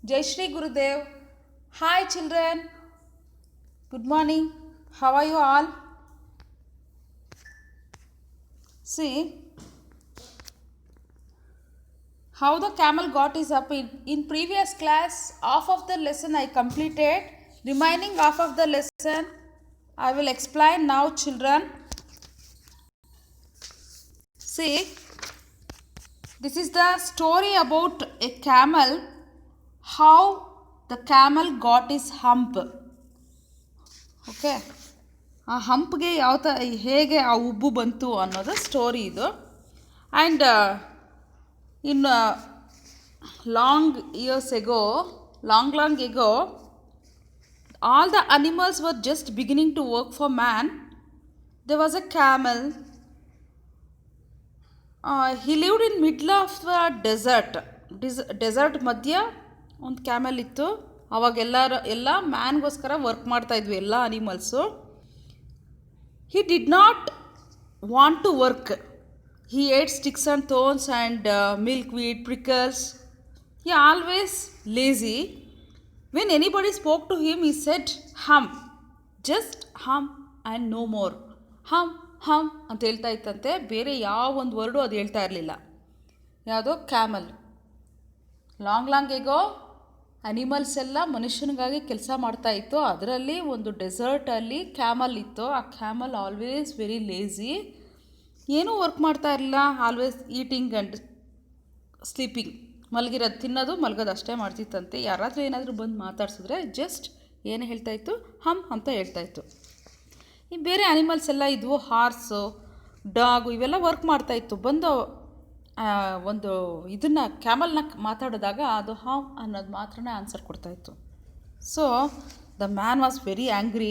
Jai Shri Gurudev. Hi children. Good morning. How are you all? See how the camel got is up in previous class. Half of the lesson I completed. Remaining half of the lesson I will explain now children. See, this is the story about a camel. How the camel got his hump. Okay ಆ ಹಂಪ್ಗೆ ಹೇಗೆ ಆ ಉಬ್ಬು ಬಂತು ಅನ್ನೋದು story ಇದು. And in long ago all the animals were just beginning to work for man. There was a camel. He lived in middle of the desert ಮಧ್ಯ ಒಂದು camel ಇತ್ತು. ಅವಾಗ ಎಲ್ಲ ಮ್ಯಾನ್ಗೋಸ್ಕರ ವರ್ಕ್ ಮಾಡ್ತಾಯಿದ್ವಿ ಎಲ್ಲ animals. He did not want to work. He ate sticks and thorns and milkweed, prickles. He always lazy. When anybody spoke to him, he said, hum, just hum and no more. ಹಮ್ ಹಮ್ ಅಂತ ಹೇಳ್ತಾ ಇತ್ತಂತೆ. ಬೇರೆ ಯಾವ ಒಂದು word ಅದು ಹೇಳ್ತಾ ಇರಲಿಲ್ಲ. ಯಾವುದೋ ಕ್ಯಾಮಲ್. ಲಾಂಗ್ ಎಗೋ ಅನಿಮಲ್ಸ್ ಎಲ್ಲ ಮನುಷ್ಯನಿಗಾಗಿ ಕೆಲಸ ಮಾಡ್ತಾಯಿತ್ತು. ಅದರಲ್ಲಿ ಒಂದು ಡೆಸರ್ಟಲ್ಲಿ ಕ್ಯಾಮಲ್ ಇತ್ತು. ಆ ಕ್ಯಾಮಲ್ ಆಲ್ವೇಸ್ ವೆರಿ ಲೇಝಿ. ಏನೂ ವರ್ಕ್ ಮಾಡ್ತಾ ಇರಲಿಲ್ಲ. Always eating and sleeping. ಮಲಗಿರೋದು, ತಿನ್ನೋದು, ಮಲಗೋದು ಅಷ್ಟೇ ಮಾಡ್ತಿತ್ತಂತೆ. ಯಾರಾದರೂ ಏನಾದರೂ ಬಂದು ಮಾತಾಡ್ಸಿದ್ರೆ ಜಸ್ಟ್ ಏನು ಹೇಳ್ತಾಯಿತ್ತು, ಹಮ್ ಅಂತ ಹೇಳ್ತಾಯಿತ್ತು. ಈ ಬೇರೆ ಅನಿಮಲ್ಸ್ ಎಲ್ಲ ಇದ್ವು, ಹಾರ್ಸು, ಡಾಗು, ಇವೆಲ್ಲ ವರ್ಕ್ ಮಾಡ್ತಾಯಿತ್ತು. ಬಂದು ಒಂದು ಇದನ್ನು ಕ್ಯಾಮಲ್ನ ಮಾತಾಡಿದಾಗ ಅದು ಹಾಮ್ ಅನ್ನೋದು ಮಾತ್ರನೇ ಆನ್ಸರ್ ಕೊಡ್ತಾಯಿತ್ತು. So the man was very angry.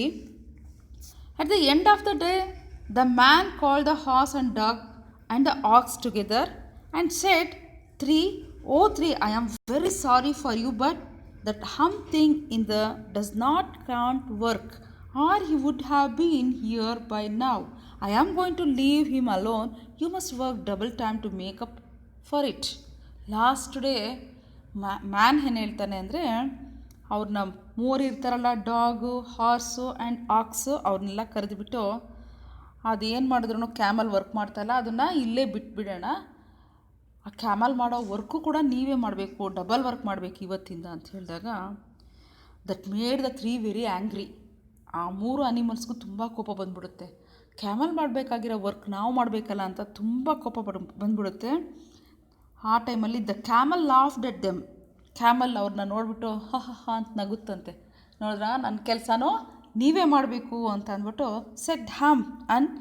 At the end of the day the man called the horse and dog and the ox together and said, three, I am very sorry for you, but that hum thing does not can't work, or he would have been here by now. I am going to leave him alone. You must work double time to make up for it. Last day man ಏನು ಹೇಳ್ತಾನೆ ಅಂದರೆ, ಅವ್ರನ್ನ ಮೂವರು ಇರ್ತಾರಲ್ಲ, dog, horse and aux, ಅವ್ರನ್ನೆಲ್ಲ ಕರೆದುಬಿಟ್ಟು ಅದೇನು ಮಾಡಿದ್ರು camel work ಮಾಡ್ತಾಯಿಲ್ಲ, ಅದನ್ನು ಇಲ್ಲೇ ಬಿಟ್ಬಿಡೋಣ. ಆ ಕ್ಯಾಮಲ್ ಮಾಡೋ ವರ್ಕು ಕೂಡ ನೀವೇ ಮಾಡಬೇಕು, ಡಬಲ್ ವರ್ಕ್ ಮಾಡಬೇಕು ಇವತ್ತಿಂದ ಅಂತ ಹೇಳಿದಾಗ that made the 3 very angry. ಆ 3 ಅನಿಮಲ್ಸ್ಗೂ ತುಂಬ ಕೋಪ ಬಂದ್ಬಿಡುತ್ತೆ. ಕ್ಯಾಮಲ್ ಮಾಡಬೇಕಾಗಿರೋ ವರ್ಕ್ ನಾವು ಮಾಡಬೇಕಲ್ಲ ಅಂತ ತುಂಬ ಕೋಪ ಬಂದ್ಬಿಡುತ್ತೆ. ಆ ಟೈಮಲ್ಲಿ the camel laughed at them. Camel ಅವ್ರನ್ನ ನೋಡಿಬಿಟ್ಟು ಹ ಅಂತ ನಗುತ್ತಂತೆ. ನೋಡಿದ್ರ, ನನ್ನ ಕೆಲಸನೂ ನೀವೇ ಮಾಡಬೇಕು ಅಂತ ಅಂದ್ಬಿಟ್ಟು said hmm and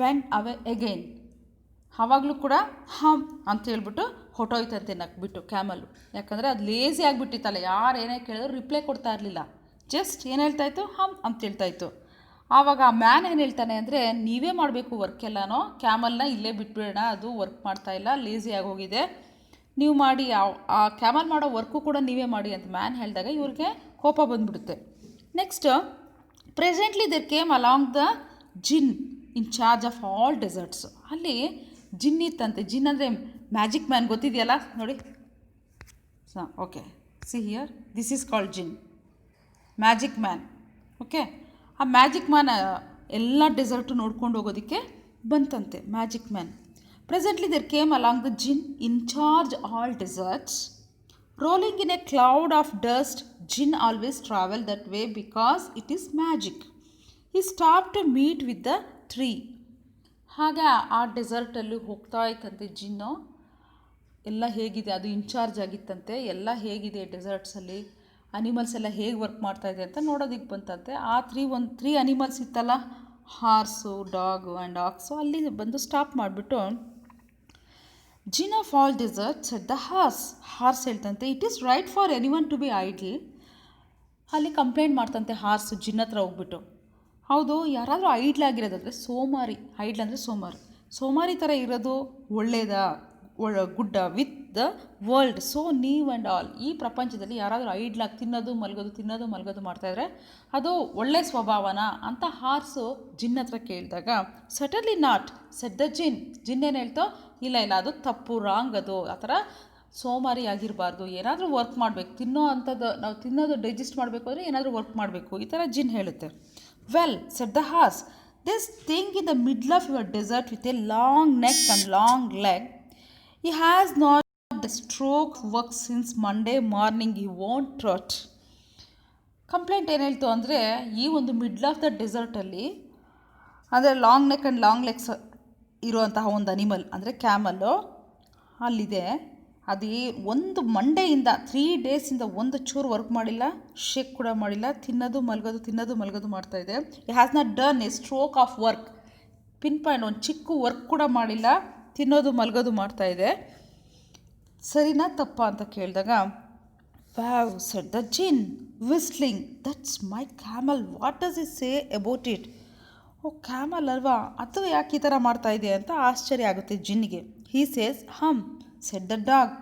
went away again. ಆವಾಗಲೂ ಕೂಡ ಹಮ್ ಅಂತ ಹೇಳ್ಬಿಟ್ಟು ಹೊಟ್ಟೋಯ್ತಂತೆ ನಕ್ಬಿಟ್ಟು ಕ್ಯಾಮಲ್ಲು. ಯಾಕಂದರೆ ಅದು ಲೇಸಿ ಆಗಿಬಿಟ್ಟಿತ್ತಲ್ಲ, ಯಾರು ಏನೇ ಕೇಳಿದ್ರು ರಿಪ್ಲೈ ಕೊಡ್ತಾ ಇರಲಿಲ್ಲ. ಜಸ್ಟ್ ಏನು ಹೇಳ್ತಾಯಿತ್ತು, ಹಮ್ ಅಂತ ಹೇಳ್ತಾಯಿತ್ತು. ಆವಾಗ ಆ ಮ್ಯಾನ್ ಏನು ಹೇಳ್ತಾನೆ ಅಂದರೆ, ನೀವೇ ಮಾಡಬೇಕು ವರ್ಕ್ ಎಲ್ಲನೋ, ಕ್ಯಾಮಲ್ನ ಇಲ್ಲೇ ಬಿಟ್ಬಿಡೋಣ, ಅದು ವರ್ಕ್ ಮಾಡ್ತಾಯಿಲ್ಲ, ಲೇಸಿ ಆಗೋಗಿದೆ, ನೀವು ಮಾಡಿ, ಆ ಕ್ಯಾಮಲ್ ಮಾಡೋ ವರ್ಕು ಕೂಡ ನೀವೇ ಮಾಡಿ ಅಂತ ಮ್ಯಾನ್ ಹೇಳಿದಾಗ ಇವ್ರಿಗೆ ಕೋಪ ಬಂದುಬಿಡುತ್ತೆ. Next, presently there came along the djinn in charge of all deserts. ಅಲ್ಲಿ ಜಿನ್ ಇತ್ತಂತೆ. ಜಿನ್ ಅಂದರೆ ಮ್ಯಾಜಿಕ್ ಮ್ಯಾನ್, ಗೊತ್ತಿದೆಯಲ್ಲ ನೋಡಿ. Okay, see here, this is called djinn, magic man. Okay, ಆ ಮ್ಯಾಜಿಕ್ ಮ್ಯಾನ್ ಎಲ್ಲ ಡೆಸರ್ಟು ನೋಡ್ಕೊಂಡು ಹೋಗೋದಕ್ಕೆ ಬಂತಂತೆ magic man. Presently there came along the djinn in charge all deserts. Rolling in a cloud of dust, djinn always travel that way because it is magic. He stop to meet with the tree. ಹಾಗೆ ಆ ಡೆಸರ್ಟಲ್ಲಿ ಹೋಗ್ತಾ ಇತ್ತಂತೆ gin. ಎಲ್ಲ ಹೇಗಿದೆ, ಅದು incharge ಆಗಿತ್ತಂತೆ, ಎಲ್ಲ ಹೇಗಿದೆ ಡೆಸರ್ಟ್ಸಲ್ಲಿ, animals ಎಲ್ಲ ಹೇಗೆ ವರ್ಕ್ ಮಾಡ್ತಾಯಿದೆ ಅಂತ ನೋಡೋದಕ್ಕೆ ಬಂತಂತೆ. ಆ 3 ಅನಿಮಲ್ಸ್ ಇತ್ತಲ್ಲ, ಹಾರ್ಸು, ಡಾಗು ಆ್ಯಂಡ್ ಆಕ್ಸು, ಅಲ್ಲಿ ಬಂದು ಸ್ಟಾಪ್ ಮಾಡಿಬಿಟ್ಟು djinn of all deserts at the horse ಹೇಳ್ತಂತೆ, it is right for anyone to be idle. ಅಲ್ಲಿ ಕಂಪ್ಲೇಂಟ್ ಮಾಡ್ತಂತೆ ಹಾರ್ಸು ಜಿನ್ ಹತ್ರ ಹೋಗ್ಬಿಟ್ಟು, ಹೌದು, ಯಾರಾದರೂ ಐಡ್ಲಾಗಿರೋದಾದರೆ ಸೋಮಾರಿ, ಐಡ್ಲ್ ಅಂದರೆ ಸೋಮಾರಿ ಥರ ಇರೋದು ಒಳ್ಳೆಯದಾ, ಗುಡ್ಡ ವಿತ್ ದ ವರ್ಲ್ಡ್. ಸೊ ನೀವ್ ಆ್ಯಂಡ್ ಆಲ್, ಈ ಪ್ರಪಂಚದಲ್ಲಿ ಯಾರಾದರೂ ಐಡ್ಲಾಗಿ ತಿನ್ನೋದು ಮಲಗೋದು ಮಾಡ್ತಾಯಿದ್ರೆ ಅದು ಒಳ್ಳೆಯ ಸ್ವಭಾವನಾ ಅಂತ ಹಾರ್ಸು ಜಿನ್ ಹತ್ರ ಕೇಳಿದಾಗ, ಸಟನ್ಲಿ ನಾಟ್ ಸೆಟ್ ದ ಜಿನ್. ಜಿನ್ ಏನು ಹೇಳ್ತೋ, ಇಲ್ಲ ಅದು ತಪ್ಪು, ರಾಂಗ್, ಅದು ಆ ಥರ ಸೋಮಾರಿ ಆಗಿರಬಾರ್ದು, ಏನಾದರೂ ವರ್ಕ್ ಮಾಡಬೇಕು, ತಿನ್ನೋ ಅಂಥದ್ದು ನಾವು ತಿನ್ನೋದು ಡೈಜೆಸ್ಟ್ ಮಾಡಬೇಕು ಅಂದರೆ ಏನಾದರೂ ವರ್ಕ್ ಮಾಡಬೇಕು, ಈ ಥರ ಜಿನ್ ಹೇಳುತ್ತೆ. Well said the horse, this thing in the middle of your desert with a long neck and long leg, he has not the stroke work since Monday morning, he won't trot. Complaint ಏನು ಹೇಳ್ತು ಅಂದರೆ, ಈ ಒಂದು middle of the ಡೆಸರ್ಟಲ್ಲಿ ಅಂದರೆ long neck and long legs ಇರುವಂತಹ ಒಂದು animal ಅಂದರೆ ಕ್ಯಾಮಲ್ಲು ಅಲ್ಲಿದೆ. ಅದು ಒಂದು ಮಂಡೆಯಿಂದ 3 ಡೇಸಿಂದ ಒಂದು ಚೂರು ವರ್ಕ್ ಮಾಡಿಲ್ಲ, ಶೇಕ್ ಕೂಡ ಮಾಡಿಲ್ಲ, ತಿನ್ನೋದು ಮಲಗೋದು ಮಾಡ್ತಾಯಿದೆ. It has not done A stroke of work, pin point ಒಂದು ಚಿಕ್ಕ ವರ್ಕ್ ಕೂಡ ಮಾಡಿಲ್ಲ, ತಿನ್ನೋದು ಮಲಗೋದು ಮಾಡ್ತಾಯಿದೆ. ಸರಿನಾ ತಪ್ಪಾ ಅಂತ ಕೇಳಿದಾಗ, whew said the djinn whistling, that's my camel, what does it say about it. Oh camel ಅಲ್ವಾ, ಅದು ಯಾಕೆ ಈ ಥರ ಮಾಡ್ತಾಯಿದೆ ಅಂತ ಆಶ್ಚರ್ಯ ಆಗುತ್ತೆ ಜಿನ್ನಿಗೆ. He says humph said the dog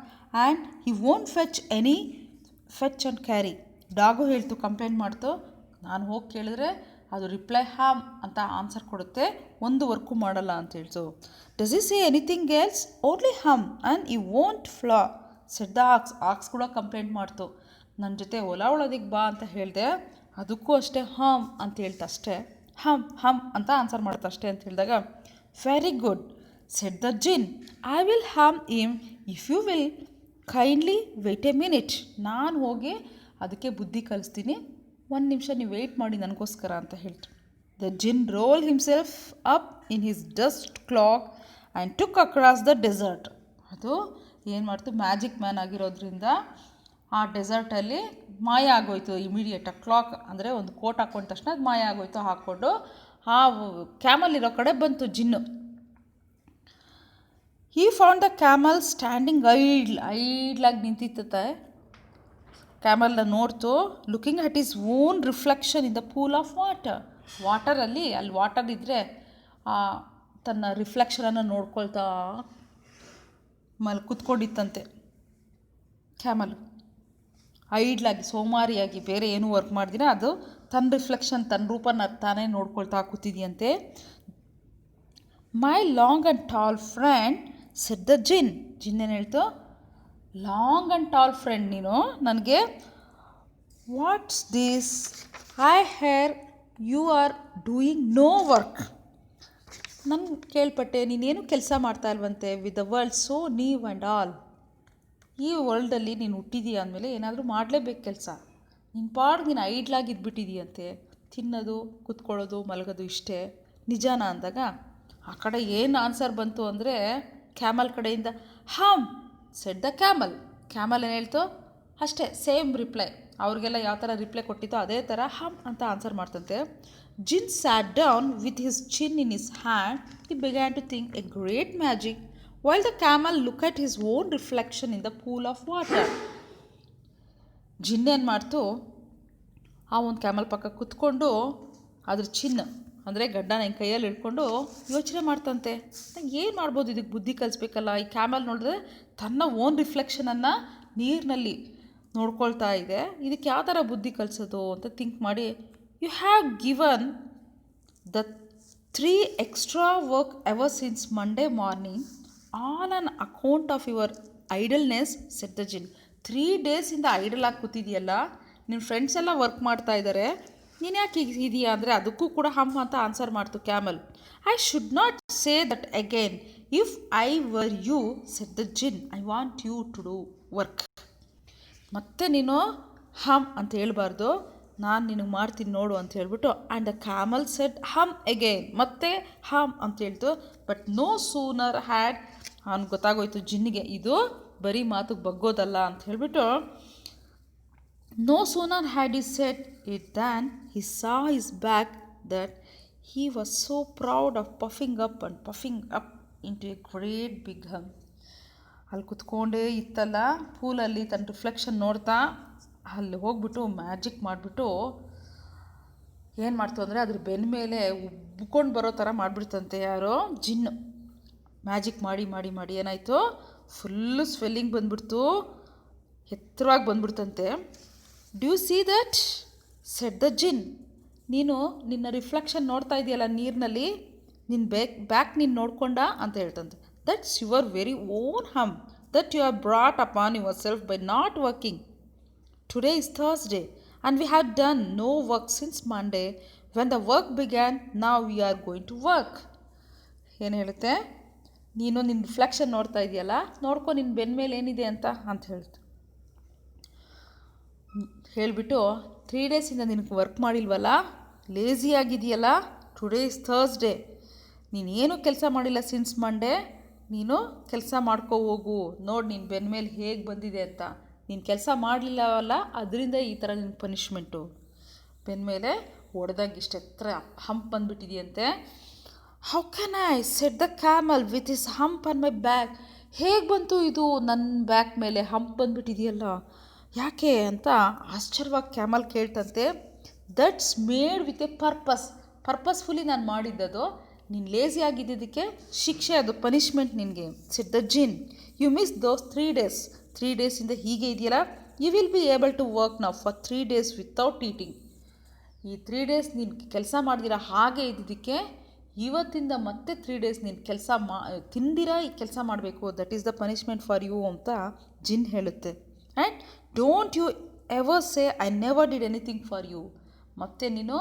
and he won't fetch and carry. Dog ಹೇಳ್ತು, ಕಂಪ್ಲೇಂಟ್ ಮಾಡ್ತು, ನಾನು ಹೋಗಿ ಕೇಳಿದ್ರೆ ಅದು ರಿಪ್ಲೈ ಹಾಮ್ ಅಂತ ಆನ್ಸರ್ ಕೊಡುತ್ತೆ, ಒಂದು ವರ್ಕು ಮಾಡಲ್ಲ ಅಂತ ಹೇಳ್ತು. Does he say anything else, only humph and he won't plough said the ox ಕೂಡ ಕಂಪ್ಲೇಂಟ್ ಮಾಡ್ತು, ನನ್ನ ಜೊತೆ ಹೊಲ ಉಳೋದಕ್ಕೆ ಬಾ ಅಂತ ಹೇಳಿದೆ, ಅದಕ್ಕೂ ಅಷ್ಟೇ ಹಮ್ ಅಂತ ಹೇಳ್ತು ಅಷ್ಟೇ, ಹಮ್ ಅಂತ ಆನ್ಸರ್ ಮಾಡುತ್ತೆ ಅಷ್ಟೇ ಅಂತ ಹೇಳಿದಾಗ, very good said the jinn, I will humph him if you will kindly wait a minute. ನಾನು ಹೋಗಿ ಅದಕ್ಕೆ ಬುದ್ಧಿ ಕಲಿಸ್ತೀನಿ, 1 ನಿಮಿಷ ನೀವು ವೆಯ್ಟ್ ಮಾಡಿ ನನಗೋಸ್ಕರ ಅಂತ ಹೇಳ್ತು. The jinn roll himself up in his dust cloak and took across the desert. ಅದು ಏನು ಮಾಡ್ತು, ಮ್ಯಾಜಿಕ್ ಮ್ಯಾನ್ ಆಗಿರೋದ್ರಿಂದ ಆ ಡೆಸರ್ಟಲ್ಲಿ ಮಾಯ ಆಗೋಯ್ತು ಇಮಿಡಿಯೇಟಾಗಿ. ಕ್ಲಾಕ್ ಅಂದರೆ ಒಂದು ಕೋಟ್ ಹಾಕೊಂಡ ತಕ್ಷಣ ಅದು ಮಾಯ ಆಗೋಯ್ತು, ಹಾಕ್ಕೊಂಡು ಆ ಕ್ಯಾಮಲ್ ಇರೋ ಕಡೆ ಬಂತು ಜಿನ್ನು. He found the camel standing ಐಡ್ಲಾಗಿ ನಿಂತಿತ್ತೆ. ಕ್ಯಾಮಲ್ನ ನೋಡ್ತು, looking at his own reflection in the pool of ವಾಟರಲ್ಲಿ ಅಲ್ಲಿ ವಾಟರ್ ಇದ್ದರೆ ತನ್ನ ರಿಫ್ಲೆಕ್ಷನನ್ನು ನೋಡ್ಕೊಳ್ತಾ ಕೂತ್ಕೊಂಡಿತ್ತಂತೆ ಕ್ಯಾಮಲ್. ಐಡ್ಲಾಗಿ ಸೋಮಾರಿಯಾಗಿ ಬೇರೆ ಏನೂ ವರ್ಕ್ ಮಾಡ್ದಿರ ಅದು ತನ್ನ ರಿಫ್ಲೆಕ್ಷನ್, ತನ್ನ ರೂಪನ ತಾನೇ ನೋಡ್ಕೊಳ್ತಾ ಕೂತಿದೆಯಂತೆ. My long and tall friend said the djinn ಏನು ಹೇಳ್ತು, ಲಾಂಗ್ ಆ್ಯಂಡ್ ಟಾಲ್ ಫ್ರೆಂಡ್ ನೀನು ನನಗೆ, what's this I hear you are doing no work. ನಾನು ಕೇಳ್ಪಟ್ಟೆ ನೀನೇನು ಕೆಲಸ ಮಾಡ್ತಾ ಇಲ್ವಂತೆ, with the world so new and all. ಈ ವರ್ಲ್ಡಲ್ಲಿ ನೀನು ಹುಟ್ಟಿದೀಯ ಅಂದಮೇಲೆ ಏನಾದರೂ ಮಾಡಲೇಬೇಕು ಕೆಲಸ, ನಿನ್ನ ಪಾಡು ನೀನು ಐಡ್ಲಾಗಿ ಇದ್ಬಿಟ್ಟಿದೀಯಂತೆ, ತಿನ್ನೋದು ಕೂತ್ಕೊಳ್ಳೋದು ಮಲಗೋದು ಇಷ್ಟೇ, ನಿಜಾನ ಅಂದಾಗ ಆ ಕಡೆ ಏನು ಆನ್ಸರ್ ಬಂತು ಅಂದರೆ ಕ್ಯಾಮಲ್ ಕಡೆಯಿಂದ ಹಮ್ ಸೆಡ್ ದ ಕ್ಯಾಮಲ್. ಕ್ಯಾಮಲ್ ಏನು ಹೇಳ್ತು ಅಷ್ಟೇ, ಸೇಮ್ ರಿಪ್ಲೈ, ಅವ್ರಿಗೆಲ್ಲ ಯಾವ ಥರ ರಿಪ್ಲೈ ಕೊಟ್ಟಿತ್ತೋ ಅದೇ ಥರ ಹಮ್ ಅಂತ ಆನ್ಸರ್ ಮಾಡ್ತಂತೆ. Djinn sat down with his chin in his hand, he began to think a great magic while the camel looked at his own reflection in the pool of water. ಜಿನ್ ಏನು ಮಾಡ್ತು, ಆ ಒಂದು camel ಪಕ್ಕ ಕೂತ್ಕೊಂಡು ಅದ್ರ ಚಿನ್ನ ಅಂದರೆ ಗಡ್ಡನ ಹಿಂಗೆ ಕೈಯಲ್ಲಿ ಹಿಡ್ಕೊಂಡು ಯೋಚನೆ ಮಾಡ್ತಂತೆ, ಏನು ಮಾಡ್ಬೋದು, ಇದಕ್ಕೆ ಬುದ್ಧಿ ಕಲಿಸ್ಬೇಕಲ್ಲ. ಈ ಕ್ಯಾಮಲ್ ನೋಡಿದ್ರೆ ತನ್ನ ಓನ್ ರಿಫ್ಲೆಕ್ಷನನ್ನು ನೀರಿನಲ್ಲಿ ನೋಡ್ಕೊಳ್ತಾ ಇದೆ, ಇದಕ್ಕೆ ಯಾವ ಥರ ಬುದ್ಧಿ ಕಲಿಸೋದು ಅಂತ ಥಿಂಕ್ ಮಾಡಿ, you have given the 3 extra work ever since Monday morning on an account of your idleness said the djinn. 3 ಡೇಸಿಂದ ಐಡಲ್ ಆಗಿ ಕೂತಿದೆಯಲ್ಲ, ನಿನ್ನ ಫ್ರೆಂಡ್ಸ್ ಎಲ್ಲ ವರ್ಕ್ ಮಾಡ್ತಾ ಇದ್ದಾರೆ, ನೀನು ಯಾಕೆ ಇದೆಯಾ ಅಂದರೆ ಅದಕ್ಕೂ ಕೂಡ ಹಮ್ ಅಂತ ಆನ್ಸರ್ ಮಾಡ್ತು camel. I should not say that again if I were you said the jinn, I want you to do work. ಮತ್ತೆ ನೀನು ಹಮ್ ಅಂತ ಹೇಳ್ಬಾರ್ದು, ನಾನು ನಿನಗೆ ಮಾಡ್ತೀನಿ ನೋಡು ಅಂತ ಹೇಳ್ಬಿಟ್ಟು. And the camel said humph again, ಮತ್ತೆ ಹಮ್ ಅಂತ ಹೇಳ್ತು. ಬಟ್ ನೋ ಸೂನರ್ ಹ್ಯಾಡ್, ಅವ್ನಿಗೆ ಗೊತ್ತಾಗೋಯ್ತು ಜಿನ್ನಿಗೆ ಇದು ಬರೀ ಮಾತಿಗೆ ಬಗ್ಗೋದಲ್ಲ ಅಂತ ಹೇಳ್ಬಿಟ್ಟು. No sooner had he said it than he saw his back that he was so proud of puffing up into a great big humph. ಅಲ್ಲಿ ಕುತ್ಕೊಂಡೇ ಇತ್ತಲ್ಲ ಪೂಲಲ್ಲಿ ತನ್ನ ರಿಫ್ಲೆಕ್ಷನ್ ನೋಡ್ತಾ ಅಲ್ಲಿ ಹೋಗ್ಬಿಟ್ಟು ಮ್ಯಾಜಿಕ್ ಮಾಡಿಬಿಟ್ಟು ಏನು ಮಾಡ್ತು ಅಂದರೆ ಅದ್ರ ಬೆನ್ನ ಮೇಲೆ ಉಬ್ಕೊಂಡು ಬರೋ ಥರ ಮಾಡಿಬಿಡ್ತಂತೆ ಯಾರೋ ಜಿನ್ನು. ಮ್ಯಾಜಿಕ್ ಮಾಡಿ ಮಾಡಿ ಮಾಡಿ ಏನಾಯಿತು, ಫುಲ್ಲು ಸ್ವೆಲ್ಲಿಂಗ್ ಬಂದ್ಬಿಡ್ತು, ಎತ್ತರವಾಗಿ ಬಂದ್ಬಿಡ್ತಂತೆ. Do you see that said the jinn, ನೀನು ನಿನ್ನ ರಿಫ್ಲೆಕ್ಷನ್ ನೋಡ್ತಾ ಇದೆಯಲ್ಲ ನೀರಿನಲ್ಲಿ, ನಿನ್ನ ಬ್ಯಾಕ್ ನೀನು ನೋಡ್ಕೊಂಡ ಅಂತ ಹೇಳ್ತಂತೆ. That's your very own humph, that you have brought upon yourself by not working. Today is Thursday, and we have done no work since Monday when the work began. Now we are going to work. ಏನು ಹೇಳುತ್ತೆ, ನೀನು ನಿನ್ನ reflection ನೋಡ್ತಾ ಇದೆಯಲ್ಲ, ನೋಡ್ಕೊ ನಿನ್ನ ಬೆನ್ನ ಮೇಲೆ ಏನಿದೆ ಅಂತ ಹೇಳ್ತು. ಹೇಳಿಬಿಟ್ಟು 3 ಡೇಸಿಂದ ನಿನಗೆ ವರ್ಕ್ ಮಾಡಿಲ್ವಲ್ಲ, ಲೇಝಿ ಆಗಿದೆಯಲ್ಲ, ಟುಡೇ ಇಸ್ ಥರ್ಸ್ಡೇ, ನೀನೇನು ಕೆಲಸ ಮಾಡಿಲ್ಲ ಸಿನ್ಸ್ ಮಂಡೇ, ನೀನು ಕೆಲಸ ಮಾಡ್ಕೋ ಹೋಗು, ನೋಡಿ ನಿನ್ನ ಬೆನ್ನ ಮೇಲೆ ಹೇಗೆ ಬಂದಿದೆ ಅಂತ. ನೀನು ಕೆಲಸ ಮಾಡಲಿಲ್ಲವಲ್ಲ, ಅದರಿಂದ ಈ ಥರ ನಿನ್ನ ಪನಿಷ್ಮೆಂಟು. ಬೆನ್ನ ಮೇಲೆ ಹೊಡೆದಾಗ ಇಷ್ಟೆತ್ರ ಹಂಪ್ ಬಂದುಬಿಟ್ಟಿದೆಯಂತೆ. How can I said the camel with his hump on my back? ಹೇಗೆ ಬಂತು ಇದು ನನ್ನ ಬ್ಯಾಕ್ ಮೇಲೆ ಹಂಪ್ ಬಂದುಬಿಟ್ಟಿದೆಯಲ್ಲ, ಯಾಕೆ ಅಂತ ಆಶ್ಚರ್ಯವಾಗಿ ಕ್ಯಾಮಲ್ ಕೇಳ್ತಂತೆ. That's made with a purposefully ನಾನು ಮಾಡಿದ್ದದು. ನೀನು ಲೇಝಿ ಆಗಿದ್ದಕ್ಕೆ ಶಿಕ್ಷೆ, ಅದು ಪನಿಷ್ಮೆಂಟ್ ನಿನಗೆ. Said the djinn, you miss those 3 days. 3 ಡೇಸಿಂದ ಹೀಗೆ ಇದೆಯಲ್ಲ, you will be able to work now for 3 days without eating. ಈ 3 ಡೇಸ್ ನೀನು ಕೆಲಸ ಮಾಡ್ದಿರ ಹಾಗೆ ಇದ್ದಿದ್ದಕ್ಕೆ ಇವತ್ತಿಂದ ಮತ್ತೆ 3 ಡೇಸ್ ನೀನು ತಿಂದಿರ ಈ ಕೆಲಸ ಮಾಡಬೇಕು. That is the punishment for you ಅಂತ ಜಿನ್ ಹೇಳುತ್ತೆ. And don't you ever say I never did anything for you. ಮತ್ತು ನೀನು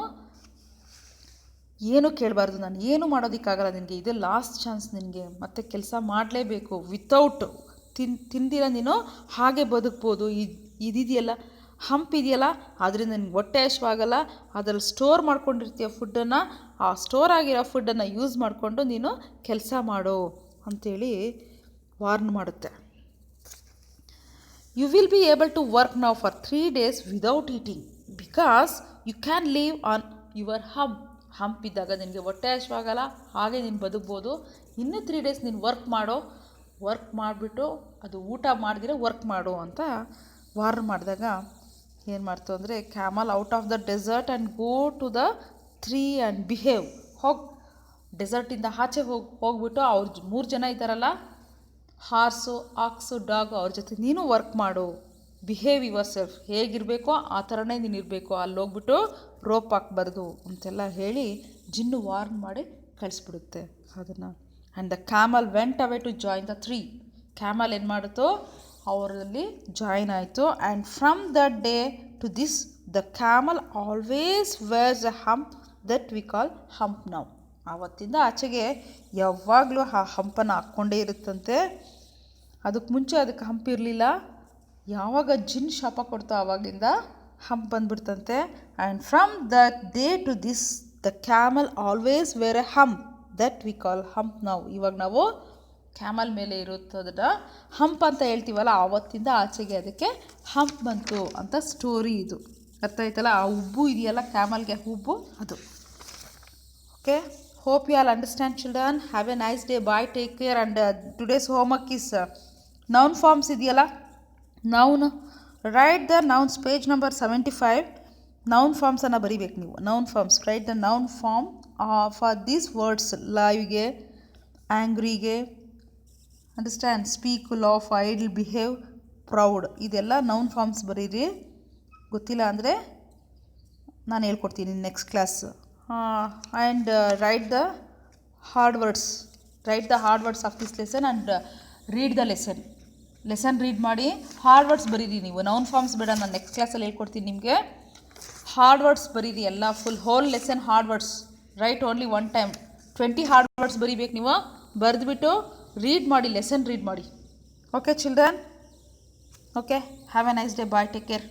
ಏನೂ ಕೇಳಬಾರ್ದು, ನಾನು ಏನು ಮಾಡೋದಕ್ಕಾಗಲ್ಲ ನಿನಗೆ, ಇದೇ ಲಾಸ್ಟ್ ಚಾನ್ಸ್ ನಿನಗೆ, ಮತ್ತೆ ಕೆಲಸ ಮಾಡಲೇಬೇಕು. ವಿತೌಟ್ ತಿಂದಿರ ನೀನು ಹಾಗೆ ಬದುಕ್ಬೋದು. ಇದಿದೆಯಲ್ಲ, ಹಂಪ್ ಇದೆಯಲ್ಲ, ಅದರಿಂದ ನಿನಗೆ ಹೊಟ್ಟೆ ಹಶ್ವಾಗಲ್ಲ. ಅದರಲ್ಲಿ ಸ್ಟೋರ್ ಮಾಡ್ಕೊಂಡಿರ್ತೀಯ ಫುಡ್ಡನ್ನು, ಆ ಸ್ಟೋರ್ ಆಗಿರೋ ಫುಡ್ಡನ್ನು ಯೂಸ್ ಮಾಡಿಕೊಂಡು ನೀನು ಕೆಲಸ ಮಾಡೋ ಅಂಥೇಳಿ ವಾರ್ನ್ ಮಾಡುತ್ತೆ. You will be able to work now for 3 days without eating because you can live on your hump ಇದ್ದಾಗ ನಿನಗೆ ಹೊಟ್ಟೆ ಹಶ್ವಾಗಲ್ಲ, ಹಾಗೆ ನೀನು ಬದುಕ್ಬೋದು. ಇನ್ನೂ 3 ಡೇಸ್ ನೀನು ವರ್ಕ್ ಮಾಡಿಬಿಟ್ಟು ಅದು ಊಟ ಮಾಡಿದ್ರೆ ವರ್ಕ್ ಮಾಡು ಅಂತ ವಾರ್ನ್ ಮಾಡಿದಾಗ ಏನು ಮಾಡ್ತು ಅಂದರೆ, camel out of the desert and go to the three and behave. ಡೆಸರ್ಟಿಂದ ಆಚೆ ಹೋಗ್ಬಿಟ್ಟು ಅವ್ರ 3 ಜನ ಇದ್ದಾರಲ್ಲ, ಹಾರ್ಸು, ಆಕ್ಸು, ಡಾಗು, ಅವ್ರ ಜೊತೆ ನೀನು ವರ್ಕ್ ಮಾಡು. ಬಿಹೇವ್ ಯುವರ್ ಸೆಲ್ಫ್, ಹೇಗಿರಬೇಕೋ ಆ ಥರನೇ ನೀನು ಇರಬೇಕು, ಅಲ್ಲಿ ಹೋಗ್ಬಿಟ್ಟು ರೋಪ್ ಹಾಕ್ಬಾರ್ದು ಅಂತೆಲ್ಲ ಹೇಳಿ ಜಿನ್ನು ವಾರ್ನ್ ಮಾಡಿ ಕಳಿಸ್ಬಿಡುತ್ತೆ ಅದನ್ನು. And the camel went away to join the 3. Camel ಏನು ಮಾಡುತ್ತೋ ಅವರಲ್ಲಿ ಜಾಯಿನ್ ಆಯಿತು. And from that day to this the camel always wears a hump that we call hump now. ಆವತ್ತಿಂದ ಆಚೆಗೆ ಯಾವಾಗಲೂ ಆ ಹಂಪನ್ನು ಹಾಕ್ಕೊಂಡೇ ಇರುತ್ತಂತೆ. ಅದಕ್ಕೆ ಮುಂಚೆ ಅದಕ್ಕೆ ಹಂಪ್ ಇರಲಿಲ್ಲ. ಯಾವಾಗ ಜಿನ್ ಶಾಪ ಕೊಡ್ತೋ ಆವಾಗಿಂದ ಹಂಪ್ ಬಂದ್ಬಿಡ್ತಂತೆ. And from that day to this the camel always wear a hump that we call hump now. ಇವಾಗ ನಾವು ಕ್ಯಾಮಲ್ ಮೇಲೆ ಇರುತ್ತದನ್ನ ಹಂಪ್ ಅಂತ ಹೇಳ್ತೀವಲ್ಲ, ಆವತ್ತಿಂದ ಆಚೆಗೆ ಅದಕ್ಕೆ ಹಂಪ್ ಬಂತು ಅಂತ ಸ್ಟೋರಿ ಇದು. ಅರ್ಥ ಆಯ್ತಲ್ಲ? ಆ ಉಬ್ಬು ಇದೆಯಲ್ಲ ಕ್ಯಾಮಲ್ಗೆ ಹುಬ್ಬು, ಅದು. Okay, hope you all understand children. Have a nice day, bye, take care. And today's homework is noun forms ಇದೆಯಲ್ಲ, noun write the nouns, page number 75. Noun ಫಾರ್ಮ್ಸನ್ನು ಬರಿಬೇಕು ನೀವು. Noun forms, write the noun form for these words. ಲೈವ್ಗೆ, ಆ್ಯಂಗ್ರಿಗೆ, understand, speak, laugh, idle, behave, proud, ಇದೆಲ್ಲ noun forms ಬರೀರಿ. ಗೊತ್ತಿಲ್ಲ ಅಂದರೆ ನಾನು ಹೇಳ್ಕೊಡ್ತೀನಿ next class. And write the hard words of this lesson and read the lesson read ಮಾಡಿ hard words ಬರೀರಿ ನೀವು. ನೌನ್ ಫಾರ್ಮ್ಸ್ ಬೇಡ, ನಾನು ನೆಕ್ಸ್ಟ್ ಕ್ಲಾಸಲ್ಲಿ ಹೇಳ್ಕೊಡ್ತೀನಿ ನಿಮಗೆ. ಹಾರ್ಡ್ ವರ್ಡ್ಸ್ ಬರೀರಿ ಎಲ್ಲ, whole lesson hard words. Write only 1 time 20 hard words ಬರೀಬೇಕು ನೀವು. ಬರೆದ್ಬಿಟ್ಟು ರೀಡ್ ಮಾಡಿ, ಲೆಸನ್ ರೀಡ್ ಮಾಡಿ. Okay children? Okay, have a nice day, bye, take care.